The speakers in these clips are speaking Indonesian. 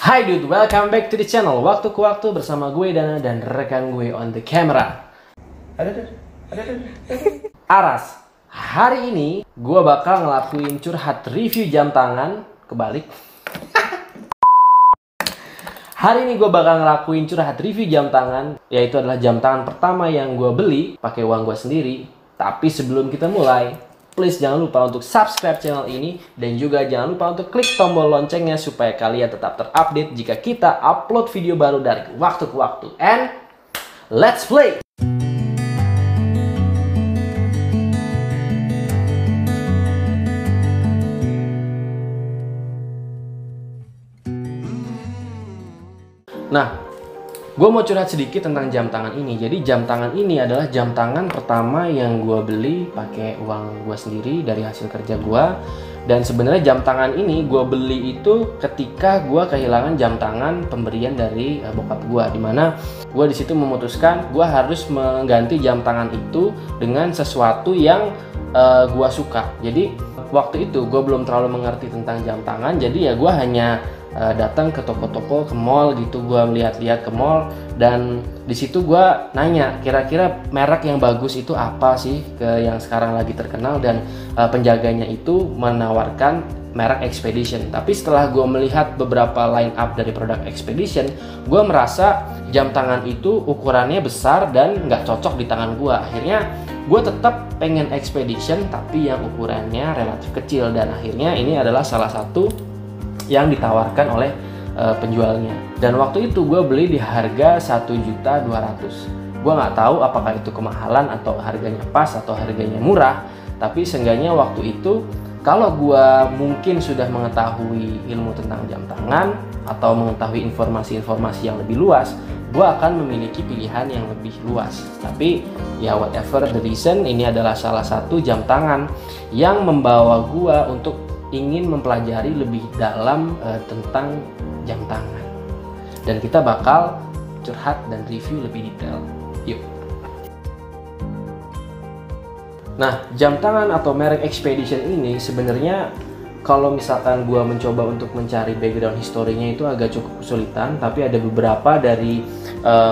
Hai dude, welcome back to the channel Waktu ke Waktu bersama gue Dana dan rekan gue on the camera. Aras, hari ini gue bakal ngelakuin curhat review jam tangan. Kebalik. Hari ini gue bakal ngelakuin curhat review jam tangan, yaitu adalah jam tangan pertama yang gue beli pakai uang gue sendiri. Tapi sebelum kita mulai, please jangan lupa untuk subscribe channel ini dan juga jangan lupa untuk klik tombol loncengnya supaya kalian tetap terupdate jika kita upload video baru dari waktu ke waktu. And let's play! Nah, gue mau curhat sedikit tentang jam tangan ini. Jadi jam tangan ini adalah jam tangan pertama yang gue beli pakai uang gue sendiri dari hasil kerja gue. Dan sebenarnya jam tangan ini gue beli itu ketika gue kehilangan jam tangan pemberian dari bokap gue, dimana gue disitu memutuskan gue harus mengganti jam tangan itu dengan sesuatu yang gue suka. Jadi waktu itu gue belum terlalu mengerti tentang jam tangan, jadi ya gue hanya datang ke toko-toko, ke mall gitu. Gue melihat-lihat ke mall dan di situ gue nanya kira-kira merek yang bagus itu apa sih yang sekarang lagi terkenal, dan penjaganya itu menawarkan merek Expedition. Tapi setelah gue melihat beberapa line up dari produk Expedition, gue merasa jam tangan itu ukurannya besar dan nggak cocok di tangan gue. Akhirnya gue tetap pengen Expedition tapi yang ukurannya relatif kecil, dan akhirnya ini adalah salah satu yang ditawarkan oleh penjualnya. Dan waktu itu gue beli di harga 1.200.000. Gue nggak tahu apakah itu kemahalan atau harganya pas atau harganya murah, tapi seenggaknya waktu itu kalau gue mungkin sudah mengetahui ilmu tentang jam tangan atau mengetahui informasi-informasi yang lebih luas, gue akan memiliki pilihan yang lebih luas. Tapi ya whatever the reason, ini adalah salah satu jam tangan yang membawa gue untuk ingin mempelajari lebih dalam tentang jam tangan, dan kita bakal curhat dan review lebih detail. Yuk. Nah, jam tangan atau merek Expedition ini sebenarnya kalau misalkan gua mencoba untuk mencari background historinya itu agak cukup kesulitan, tapi ada beberapa dari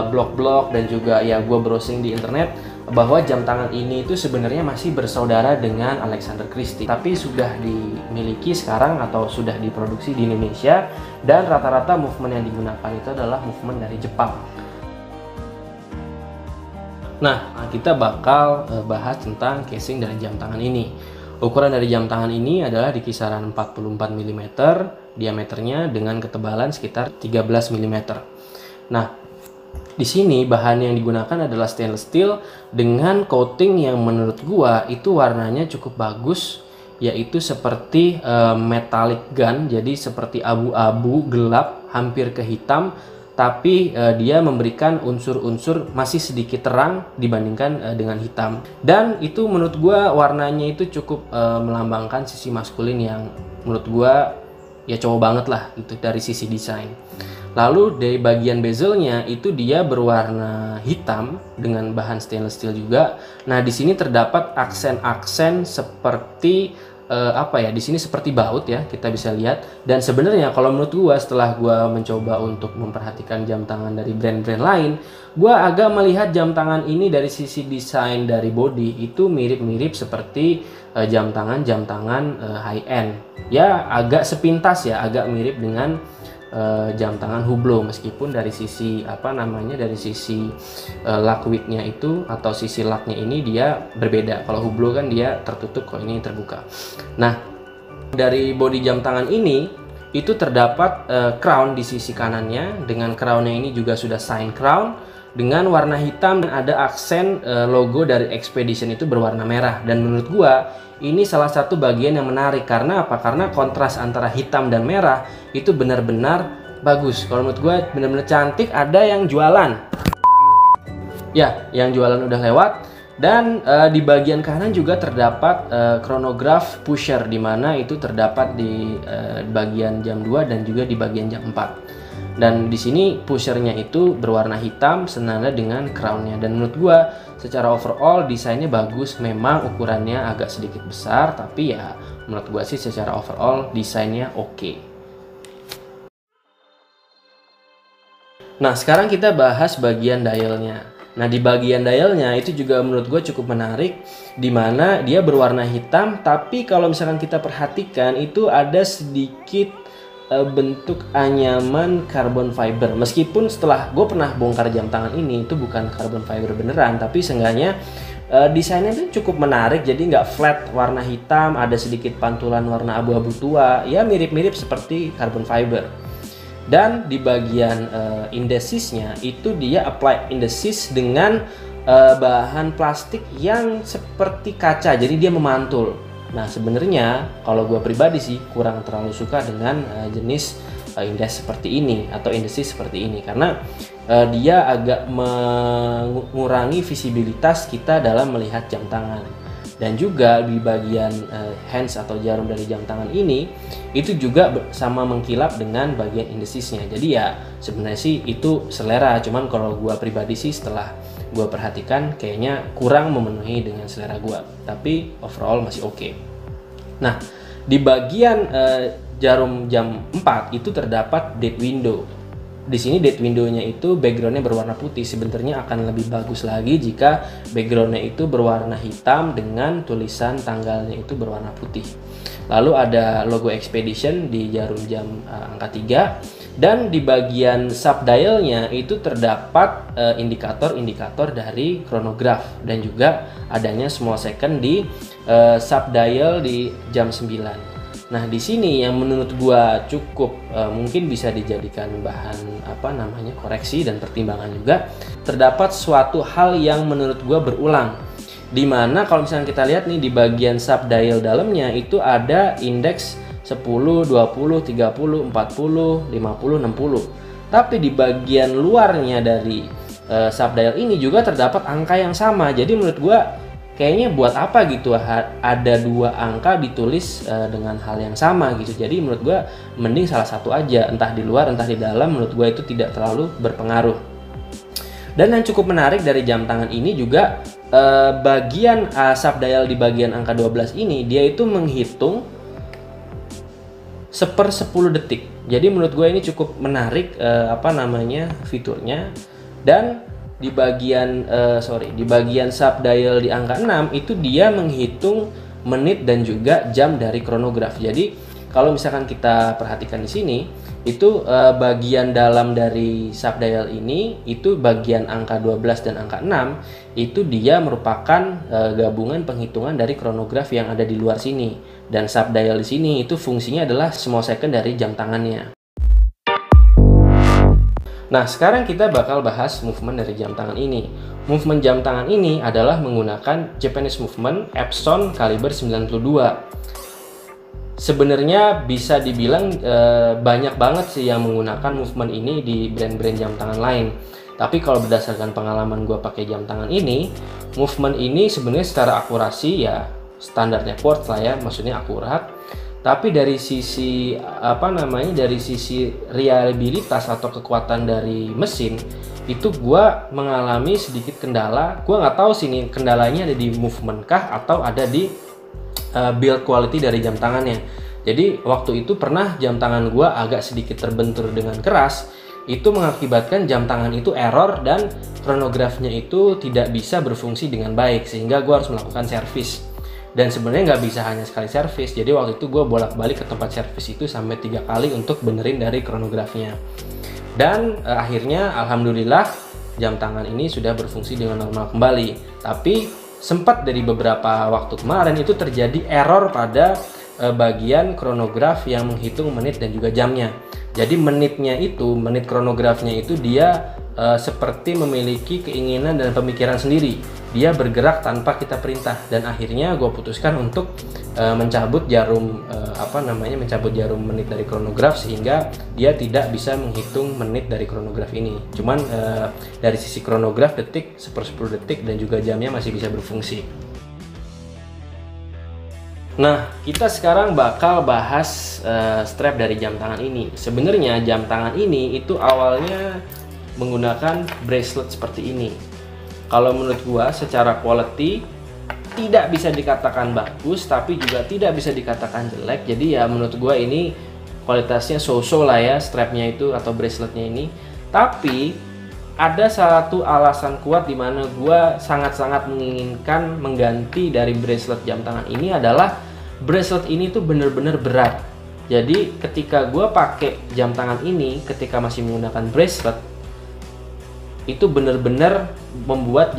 blog-blog dan juga ya gua browsing di internet bahwa jam tangan ini itu sebenarnya masih bersaudara dengan Alexander Christie, tapi sudah dimiliki sekarang atau sudah diproduksi di Indonesia, dan rata-rata movement yang digunakan itu adalah movement dari Jepang. Nah, kita bakal bahas tentang casing dari jam tangan ini. Ukuran dari jam tangan ini adalah di kisaran 44 mm diameternya dengan ketebalan sekitar 13 mm. Nah, di sini bahan yang digunakan adalah stainless steel dengan coating yang menurut gua itu warnanya cukup bagus, yaitu seperti metallic gun, jadi seperti abu-abu gelap hampir ke hitam, tapi dia memberikan unsur-unsur masih sedikit terang dibandingkan dengan hitam. Dan itu menurut gua warnanya itu cukup melambangkan sisi maskulin yang menurut gua ya cowok banget lah gitu dari sisi desain. Lalu dari bagian bezelnya itu dia berwarna hitam dengan bahan stainless steel juga. Nah, di sini terdapat aksen-aksen seperti di sini seperti baut ya, kita bisa lihat. Dan sebenarnya kalau menurut gua setelah gua mencoba untuk memperhatikan jam tangan dari brand-brand lain, gua agak melihat jam tangan ini dari sisi desain dari body itu mirip-mirip seperti jam tangan high end. Ya, agak sepintas ya, agak mirip dengan jam tangan Hublot, meskipun dari sisi dari sisi lock widthnya itu atau sisi locknya ini dia berbeda. Kalau Hublot kan dia tertutup, kalau ini terbuka. Nah, dari bodi jam tangan ini itu terdapat crown di sisi kanannya, dengan crownnya ini juga sudah sign crown dengan warna hitam, dan ada aksen logo dari Expedition itu berwarna merah. Dan menurut gua ini salah satu bagian yang menarik. Karena apa? Karena kontras antara hitam dan merah itu benar-benar bagus. Kalau menurut gue benar-benar cantik. Ada yang jualan. Ya, yang jualan udah lewat. Dan di bagian kanan juga terdapat chronograph pusher, di mana itu terdapat di bagian jam 2 dan juga di bagian jam 4. Dan di sini pushernya itu berwarna hitam senada dengan crownnya. Dan menurut gua secara overall desainnya bagus. Memang ukurannya agak sedikit besar, tapi ya menurut gua sih secara overall desainnya oke. Nah, sekarang kita bahas bagian dialnya. Nah, di bagian dialnya itu juga menurut gue cukup menarik, di mana dia berwarna hitam, tapi kalau misalkan kita perhatikan itu ada sedikit bentuk anyaman carbon fiber. Meskipun setelah gue pernah bongkar jam tangan ini, itu bukan carbon fiber beneran, tapi seenggaknya desainnya itu cukup menarik. Jadi nggak flat warna hitam, ada sedikit pantulan warna abu-abu tua, ya mirip-mirip seperti carbon fiber. Dan di bagian indesisnya itu dia apply indesis dengan bahan plastik yang seperti kaca, jadi dia memantul. Nah, sebenarnya kalau gue pribadi sih kurang terlalu suka dengan jenis indes seperti ini atau indesis seperti ini, karena dia agak mengurangi visibilitas kita dalam melihat jam tangan. Dan juga di bagian hands atau jarum dari jam tangan ini itu juga sama mengkilap dengan bagian indesisnya. Jadi ya sebenarnya sih itu selera, cuman kalau gua pribadi sih setelah gua perhatikan kayaknya kurang memenuhi dengan selera gua, tapi overall masih oke. Nah, di bagian jarum jam 4 itu terdapat dead window. Di sini dead window-nya itu background-nya berwarna putih. Sebenarnya akan lebih bagus lagi jika background-nya itu berwarna hitam dengan tulisan tanggalnya itu berwarna putih. Lalu ada logo Expedition di jarum jam angka 3, dan di bagian sub dial-nya itu terdapat indikator-indikator dari chronograph, dan juga adanya small second di sub dial di jam 9. Nah, di sini yang menurut gua cukup mungkin bisa dijadikan bahan koreksi dan pertimbangan juga, terdapat suatu hal yang menurut gua berulang. Dimana kalau misalnya kita lihat nih di bagian sub dial dalamnya itu ada indeks 10, 20, 30, 40, 50, 60. Tapi di bagian luarnya dari sub dial ini juga terdapat angka yang sama. Jadi menurut gua kayaknya buat apa gitu ada dua angka ditulis dengan hal yang sama gitu. Jadi menurut gue mending salah satu aja, entah di luar entah di dalam, menurut gue itu tidak terlalu berpengaruh. Dan yang cukup menarik dari jam tangan ini juga bagian sub dial di bagian angka 12 ini dia itu menghitung 1/10 detik. Jadi menurut gue ini cukup menarik fiturnya. Dan di bagian sub dial di angka 6 itu dia menghitung menit dan juga jam dari chronograph. Jadi kalau misalkan kita perhatikan di sini itu bagian dalam dari sub dial ini itu bagian angka 12 dan angka 6 itu dia merupakan gabungan penghitungan dari chronograph yang ada di luar sini, dan sub dial di sini itu fungsinya adalah small second dari jam tangannya. Nah, sekarang kita bakal bahas movement dari jam tangan ini. Movement jam tangan ini adalah menggunakan Japanese Movement Epson kaliber 92. Sebenarnya bisa dibilang banyak banget sih yang menggunakan movement ini di brand-brand jam tangan lain. Tapi kalau berdasarkan pengalaman gue pakai jam tangan ini, movement ini sebenarnya secara akurasi ya standarnya quartz lah ya, maksudnya akurat. Tapi dari sisi dari sisi reliabilitas atau kekuatan dari mesin itu gue mengalami sedikit kendala. Gue nggak tahu sih nih kendalanya ada di movement kah atau ada di build quality dari jam tangannya. Jadi waktu itu pernah jam tangan gue agak sedikit terbentur dengan keras, itu mengakibatkan jam tangan itu error dan chronografnya itu tidak bisa berfungsi dengan baik, sehingga gue harus melakukan servis. Dan sebenarnya nggak bisa hanya sekali servis, jadi waktu itu gue bolak-balik ke tempat servis itu sampai 3 kali untuk benerin dari chronografnya. Dan akhirnya alhamdulillah jam tangan ini sudah berfungsi dengan normal kembali. Tapi sempat dari beberapa waktu kemarin itu terjadi error pada bagian chronograph yang menghitung menit dan juga jamnya. Jadi menit chronografnya itu dia seperti memiliki keinginan dan pemikiran sendiri. Dia bergerak tanpa kita perintah, dan akhirnya gue putuskan untuk mencabut jarum menit dari chronograph, sehingga dia tidak bisa menghitung menit dari chronograph ini. Cuman dari sisi chronograph detik, 1/10 detik, dan juga jamnya masih bisa berfungsi. Nah, kita sekarang bakal bahas strap dari jam tangan ini. Sebenarnya jam tangan ini itu awalnya menggunakan bracelet seperti ini. Kalau menurut gua secara quality tidak bisa dikatakan bagus, tapi juga tidak bisa dikatakan jelek. Jadi ya menurut gua ini kualitasnya so-so lah ya strapnya itu atau braceletnya ini. Tapi ada satu alasan kuat di mana gue sangat-sangat menginginkan mengganti dari bracelet jam tangan ini adalah bracelet ini tuh bener-bener berat. Jadi ketika gue pakai jam tangan ini, ketika masih menggunakan bracelet, itu bener-bener membuat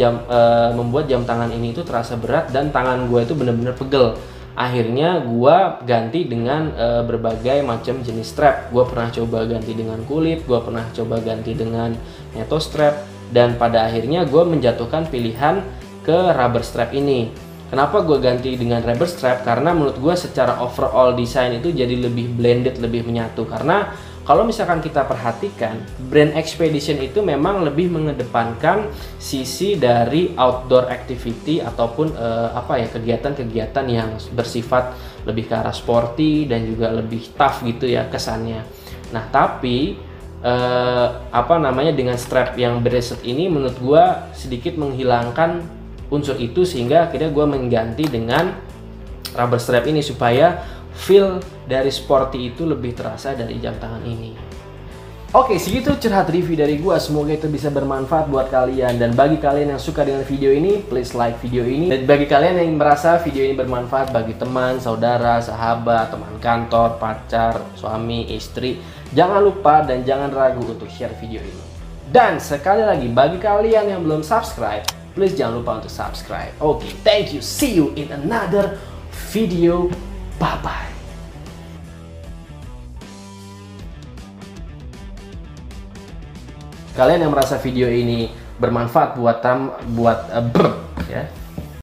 jam tangan ini itu terasa berat dan tangan gue itu bener-bener pegel. Akhirnya gue ganti dengan berbagai macam jenis strap. Gue pernah coba ganti dengan kulit, gue pernah coba ganti dengan metal strap, dan pada akhirnya gue menjatuhkan pilihan ke rubber strap ini. Kenapa gue ganti dengan rubber strap? Karena menurut gue secara overall desain itu jadi lebih blended, lebih menyatu. Karena kalau misalkan kita perhatikan, brand Expedition itu memang lebih mengedepankan sisi dari outdoor activity ataupun kegiatan-kegiatan yang bersifat lebih ke arah sporty dan juga lebih tough gitu ya kesannya. Nah, tapi dengan strap yang bracelet ini menurut gue sedikit menghilangkan unsur itu, sehingga akhirnya gue mengganti dengan rubber strap ini supaya feel dari sporty itu lebih terasa dari jam tangan ini. Oke, segitu curhat review dari gua. Semoga itu bisa bermanfaat buat kalian. Dan bagi kalian yang suka dengan video ini, please like video ini. Dan bagi kalian yang merasa video ini bermanfaat bagi teman, saudara, sahabat, teman kantor, pacar, suami, istri, jangan lupa dan jangan ragu untuk share video ini. Dan sekali lagi, bagi kalian yang belum subscribe, please jangan lupa untuk subscribe. Oke, thank you. See you in another video. Bye-bye. Kalian yang merasa video ini bermanfaat buat ya